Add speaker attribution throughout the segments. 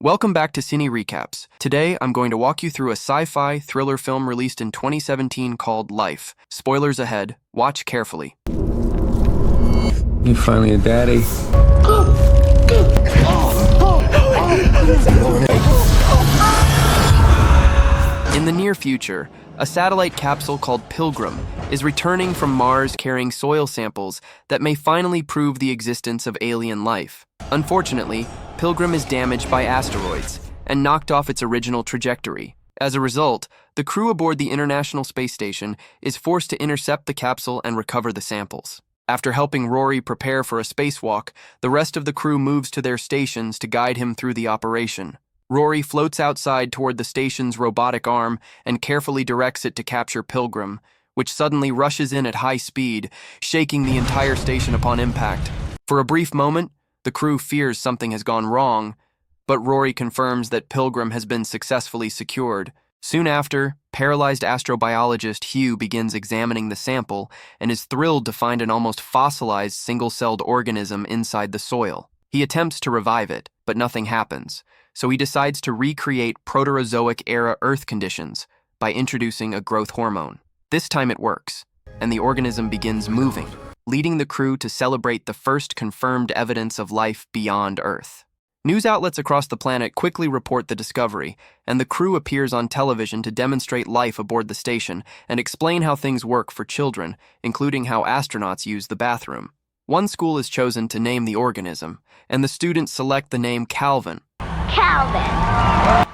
Speaker 1: Welcome back to Cine Recaps. Today, I'm going to walk you through a sci-fi thriller film released in 2017 called Life. Spoilers ahead. Watch carefully.
Speaker 2: You finally a daddy.
Speaker 1: In the near future, a satellite capsule called Pilgrim is returning from Mars carrying soil samples that may finally prove the existence of alien life. Unfortunately, Pilgrim is damaged by asteroids and knocked off its original trajectory. As a result, the crew aboard the International Space Station is forced to intercept the capsule and recover the samples. After helping Rory prepare for a spacewalk, the rest of the crew moves to their stations to guide him through the operation. Rory floats outside toward the station's robotic arm and carefully directs it to capture Pilgrim, which suddenly rushes in at high speed, shaking the entire station upon impact. For a brief moment, the crew fears something has gone wrong, but Rory confirms that Pilgrim has been successfully secured. Soon after, paralyzed astrobiologist Hugh begins examining the sample and is thrilled to find an almost fossilized single-celled organism inside the soil. He attempts to revive it, but nothing happens, so he decides to recreate Proterozoic-era Earth conditions by introducing a growth hormone. This time it works, and the organism begins moving, leading the crew to celebrate the first confirmed evidence of life beyond Earth. News outlets across the planet quickly report the discovery, and the crew appears on television to demonstrate life aboard the station and explain how things work for children, including how astronauts use the bathroom. One school is chosen to name the organism, and the students select the name Calvin,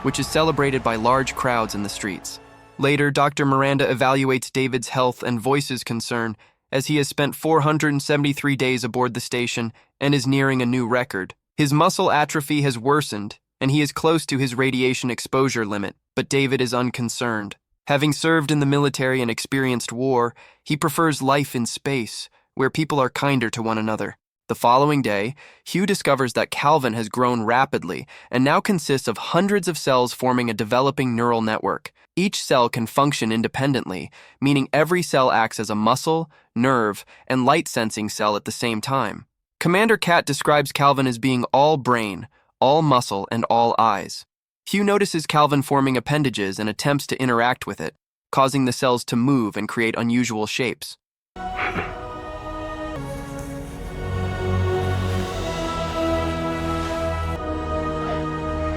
Speaker 1: which is celebrated by large crowds in the streets. Later, Dr. Miranda evaluates David's health and voices concern, as he has spent 473 days aboard the station and is nearing a new record. His muscle atrophy has worsened, and he is close to his radiation exposure limit, but David is unconcerned. Having served in the military and experienced war, he prefers life in space, where people are kinder to one another. The following day, Hugh discovers that Calvin has grown rapidly and now consists of hundreds of cells forming a developing neural network. Each cell can function independently, meaning every cell acts as a muscle, nerve, and light-sensing cell at the same time. Commander Cat describes Calvin as being all brain, all muscle, and all eyes. Hugh notices Calvin forming appendages and attempts to interact with it, causing the cells to move and create unusual shapes.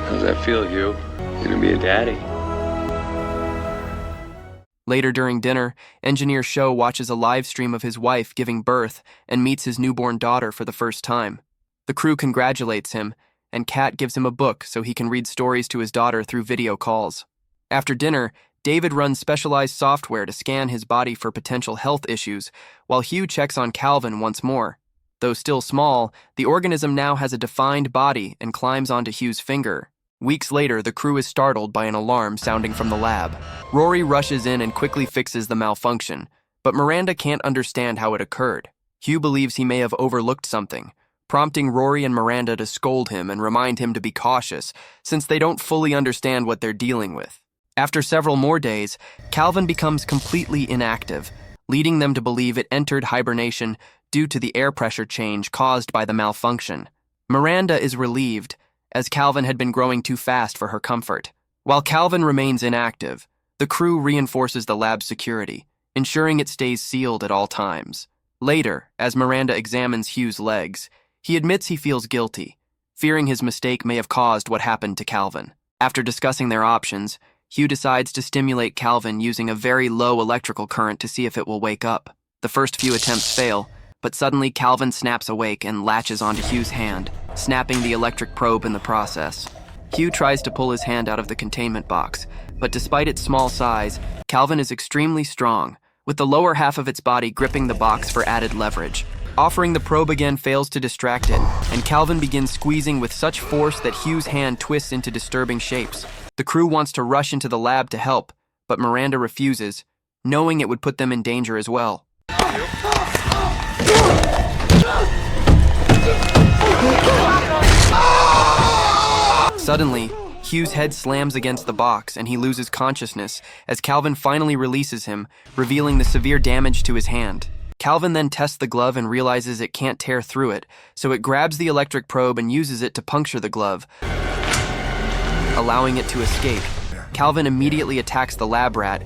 Speaker 2: How's that feel, Hugh? You're gonna be a daddy.
Speaker 1: Later during dinner, engineer Sho watches a live stream of his wife giving birth and meets his newborn daughter for the first time. The crew congratulates him, and Kat gives him a book so he can read stories to his daughter through video calls. After dinner, David runs specialized software to scan his body for potential health issues, while Hugh checks on Calvin once more. Though still small, the organism now has a defined body and climbs onto Hugh's finger. Weeks later, the crew is startled by an alarm sounding from the lab. Rory rushes in and quickly fixes the malfunction, but Miranda can't understand how it occurred. Hugh believes he may have overlooked something, prompting Rory and Miranda to scold him and remind him to be cautious, since they don't fully understand what they're dealing with. After several more days, Calvin becomes completely inactive, leading them to believe it entered hibernation due to the air pressure change caused by the malfunction. Miranda is relieved, as Calvin had been growing too fast for her comfort. While Calvin remains inactive, the crew reinforces the lab's security, ensuring it stays sealed at all times. Later, as Miranda examines Hugh's legs, he admits he feels guilty, fearing his mistake may have caused what happened to Calvin. After discussing their options, Hugh decides to stimulate Calvin using a very low electrical current to see if it will wake up. The first few attempts fail, but suddenly Calvin snaps awake and latches onto Hugh's hand, snapping the electric probe in the process. Hugh tries to pull his hand out of the containment box, but despite its small size, Calvin is extremely strong, with the lower half of its body gripping the box for added leverage. Offering the probe again fails to distract it, and Calvin begins squeezing with such force that Hugh's hand twists into disturbing shapes. The crew wants to rush into the lab to help, but Miranda refuses, knowing it would put them in danger as well. Suddenly, Hugh's head slams against the box and he loses consciousness as Calvin finally releases him, revealing the severe damage to his hand. Calvin then tests the glove and realizes it can't tear through it, so it grabs the electric probe and uses it to puncture the glove. allowing it to escape. Calvin immediately attacks the lab rat,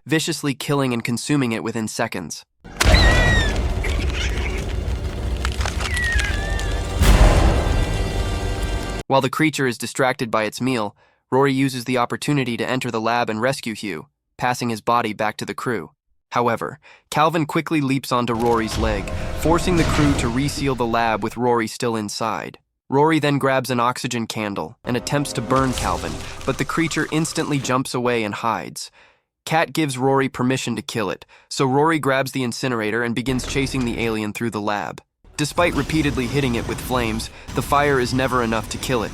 Speaker 1: viciously killing and consuming it within seconds. While the creature is distracted by its meal, Rory uses the opportunity to enter the lab and rescue Hugh, passing his body back to the crew. However, Calvin quickly leaps onto Rory's leg, forcing the crew to reseal the lab with Rory still inside. Rory then grabs an oxygen candle and attempts to burn Calvin, but the creature instantly jumps away and hides. Kat gives Rory permission to kill it, so Rory grabs the incinerator and begins chasing the alien through the lab. Despite repeatedly hitting it with flames, the fire is never enough to kill it.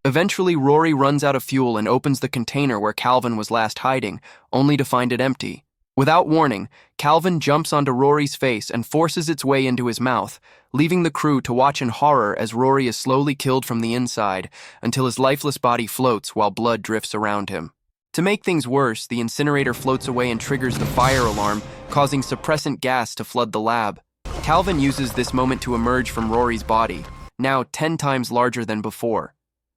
Speaker 1: Eventually, Rory runs out of fuel and opens the container where Calvin was last hiding, only to find it empty. Without warning, Calvin jumps onto Rory's face and forces its way into his mouth, leaving the crew to watch in horror as Rory is slowly killed from the inside until his lifeless body floats while blood drifts around him. To make things worse, the incinerator floats away and triggers the fire alarm, causing suppressant gas to flood the lab. Calvin uses this moment to emerge from Rory's body, now 10 times larger than before.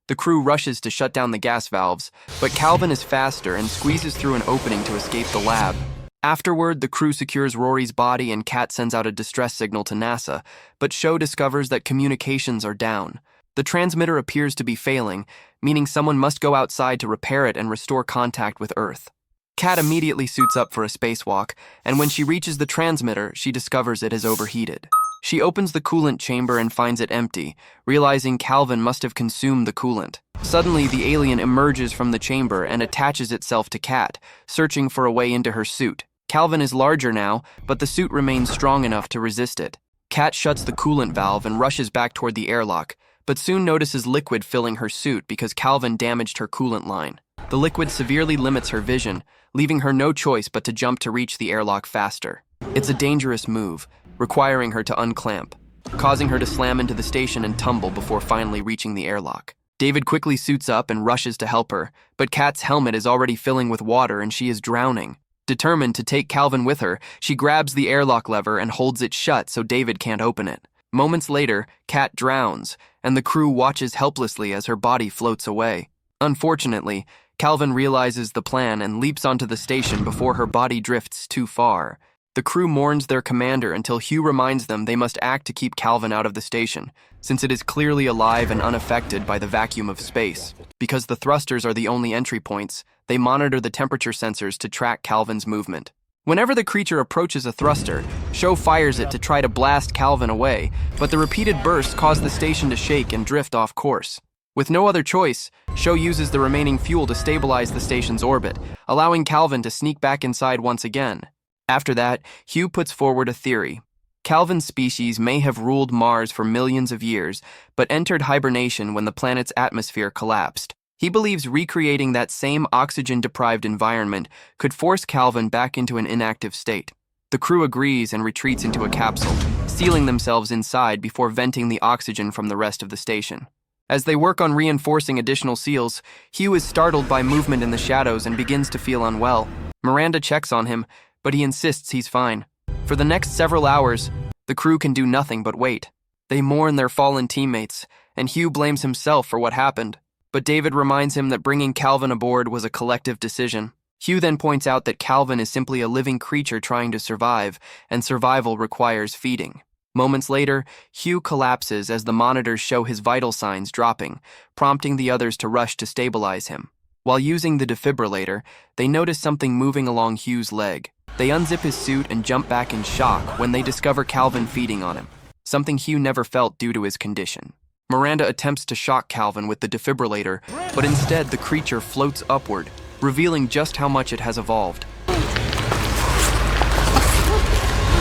Speaker 1: The crew rushes to shut down the gas valves, but Calvin is faster and squeezes through an opening to escape the lab. Afterward, the crew secures Rory's body and Kat sends out a distress signal to NASA, but Sho discovers that communications are down. The transmitter appears to be failing, meaning someone must go outside to repair it and restore contact with Earth. Kat immediately suits up for a spacewalk, and when she reaches the transmitter, she discovers it has overheated. She opens the coolant chamber and finds it empty, realizing Calvin must have consumed the coolant. Suddenly, the alien emerges from the chamber and attaches itself to Kat, searching for a way into her suit. Calvin is larger now, but the suit remains strong enough to resist it. Kat shuts the coolant valve and rushes back toward the airlock, but soon notices liquid filling her suit because Calvin damaged her coolant line. The liquid severely limits her vision, leaving her no choice but to jump to reach the airlock faster. It's a dangerous move, requiring her to unclamp, causing her to slam into the station and tumble before finally reaching the airlock. David quickly suits up and rushes to help her, but Kat's helmet is already filling with water and she is drowning. Determined to take Calvin with her, she grabs the airlock lever and holds it shut so David can't open it. Moments later, Kat drowns, and the crew watches helplessly as her body floats away. Unfortunately, Calvin realizes the plan and leaps onto the station before her body drifts too far. The crew mourns their commander until Hugh reminds them they must act to keep Calvin out of the station, since it is clearly alive and unaffected by the vacuum of space. Because the thrusters are the only entry points, they monitor the temperature sensors to track Calvin's movement. Whenever the creature approaches a thruster, Sho fires it to try to blast Calvin away, but the repeated bursts cause the station to shake and drift off course. With no other choice, Sho uses the remaining fuel to stabilize the station's orbit, allowing Calvin to sneak back inside once again. After that, Hugh puts forward a theory. Calvin's species may have ruled Mars for millions of years, but entered hibernation when the planet's atmosphere collapsed. He believes recreating that same oxygen-deprived environment could force Calvin back into an inactive state. The crew agrees and retreats into a capsule, sealing themselves inside before venting the oxygen from the rest of the station. As they work on reinforcing additional seals, Hugh is startled by movement in the shadows and begins to feel unwell. Miranda checks on him, but he insists he's fine. For the next several hours, the crew can do nothing but wait. They mourn their fallen teammates, and Hugh blames himself for what happened. But David reminds him that bringing Calvin aboard was a collective decision. Hugh then points out that Calvin is simply a living creature trying to survive, and survival requires feeding. Moments later, Hugh collapses as the monitors show his vital signs dropping, prompting the others to rush to stabilize him. While using the defibrillator, they notice something moving along Hugh's leg. They unzip his suit and jump back in shock when they discover Calvin feeding on him, something Hugh never felt due to his condition. Miranda attempts to shock Calvin with the defibrillator, but instead the creature floats upward, revealing just how much it has evolved.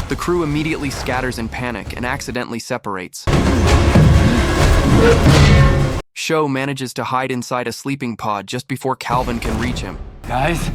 Speaker 1: The crew immediately scatters in panic and accidentally separates. Sho manages to hide inside a sleeping pod just before Calvin can reach him.
Speaker 3: Guys?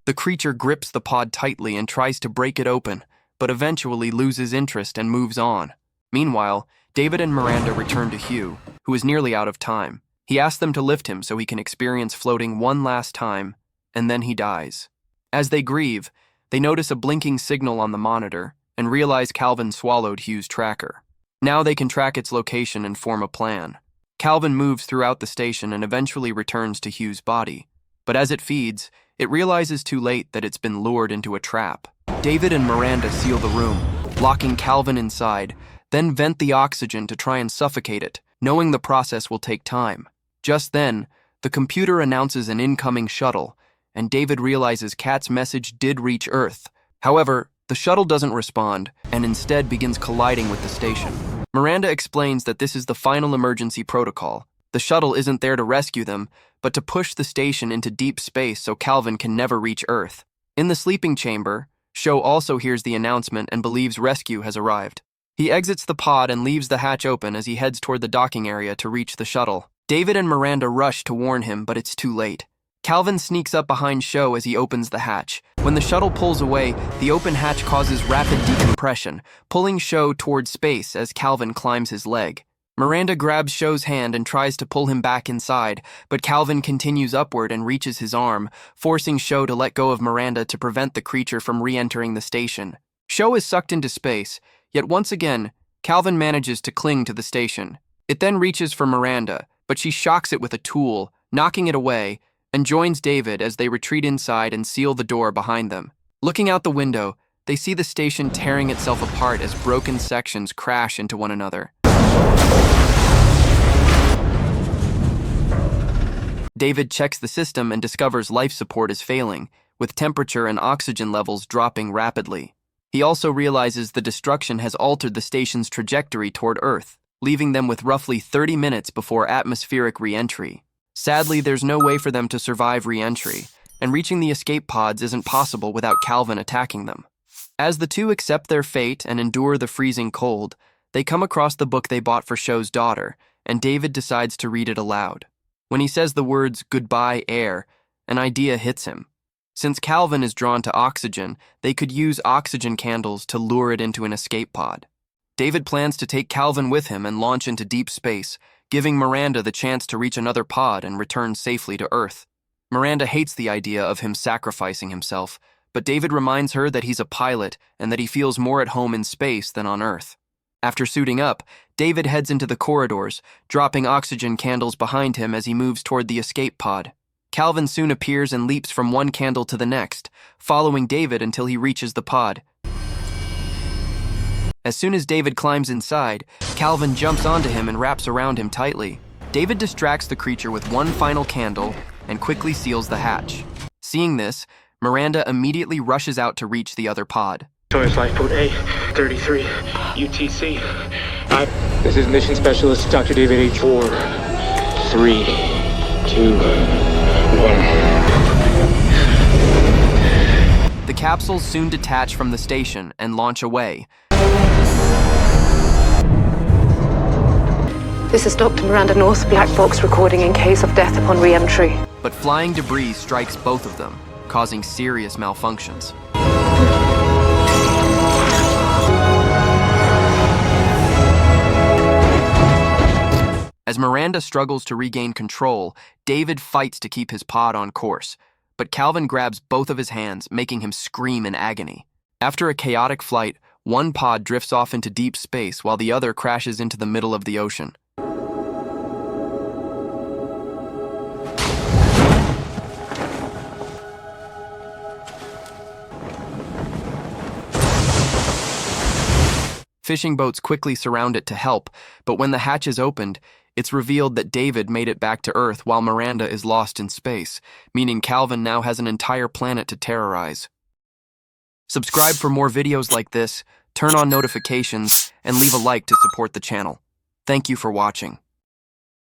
Speaker 1: The creature grips the pod tightly and tries to break it open, but eventually loses interest and moves on. Meanwhile, David and Miranda return to Hugh, who is nearly out of time. He asks them to lift him so he can experience floating one last time, and then he dies. As they grieve, they notice a blinking signal on the monitor and realize Calvin swallowed Hugh's tracker. Now they can track its location and form a plan. Calvin moves throughout the station and eventually returns to Hugh's body. But as it feeds, it realizes too late that it's been lured into a trap. David and Miranda seal the room, locking Calvin inside, then vent the oxygen to try and suffocate it, knowing the process will take time. Just then, the computer announces an incoming shuttle, and David realizes Kat's message did reach Earth. However, the shuttle doesn't respond, and instead begins colliding with the station. Miranda explains that this is the final emergency protocol. The shuttle isn't there to rescue them, but to push the station into deep space so Calvin can never reach Earth. In the sleeping chamber, Sho also hears the announcement and believes rescue has arrived. He exits the pod and leaves the hatch open as he heads toward the docking area to reach the shuttle. David and Miranda rush to warn him, but it's too late. Calvin sneaks up behind Sho as he opens the hatch. When the shuttle pulls away, the open hatch causes rapid decompression, pulling Sho towards space as Calvin climbs his leg. Miranda grabs Sho's hand and tries to pull him back inside, but Calvin continues upward and reaches his arm, forcing Sho to let go of Miranda to prevent the creature from re-entering the station. Sho is sucked into space, yet once again, Calvin manages to cling to the station. It then reaches for Miranda, but she shocks it with a tool, knocking it away, and joins David as they retreat inside and seal the door behind them. Looking out the window, they see the station tearing itself apart as broken sections crash into one another. David checks the system and discovers life support is failing, with temperature and oxygen levels dropping rapidly. He also realizes the destruction has altered the station's trajectory toward Earth, leaving them with roughly 30 minutes before atmospheric re-entry. Sadly, there's no way for them to survive re-entry, and reaching the escape pods isn't possible without Calvin attacking them. As the two accept their fate and endure the freezing cold, they come across the book they bought for Sho's daughter, and David decides to read it aloud. When he says the words, "Goodbye, air," an idea hits him. Since Calvin is drawn to oxygen, they could use oxygen candles to lure it into an escape pod. David plans to take Calvin with him and launch into deep space, giving Miranda the chance to reach another pod and return safely to Earth. Miranda hates the idea of him sacrificing himself, but David reminds her that he's a pilot and that he feels more at home in space than on Earth. After suiting up, David heads into the corridors, dropping oxygen candles behind him as he moves toward the escape pod. Calvin soon appears and leaps from one candle to the next, following David until he reaches the pod. As soon as David climbs inside, Calvin jumps onto him and wraps around him tightly. David distracts the creature with one final candle and quickly seals the hatch. Seeing this, Miranda immediately rushes out to reach the other pod.
Speaker 3: Source Lifeboat A, 33, UTC. This is Mission Specialist Dr. David H. 4, 3, 2, 1.
Speaker 1: The capsules soon detach from the station and launch away.
Speaker 4: This is Dr. Miranda North, black box recording in case of death upon re-entry.
Speaker 1: But flying debris strikes both of them, causing serious malfunctions. As Miranda struggles to regain control, David fights to keep his pod on course, but Calvin grabs both of his hands, making him scream in agony. After a chaotic flight, one pod drifts off into deep space while the other crashes into the middle of the ocean. Fishing boats quickly surround it to help, but when the hatch is opened, it's revealed that David made it back to Earth while Miranda is lost in space, meaning Calvin now has an entire planet to terrorize. Subscribe for more videos like this, turn on notifications, and leave a like to support the channel. Thank you for watching.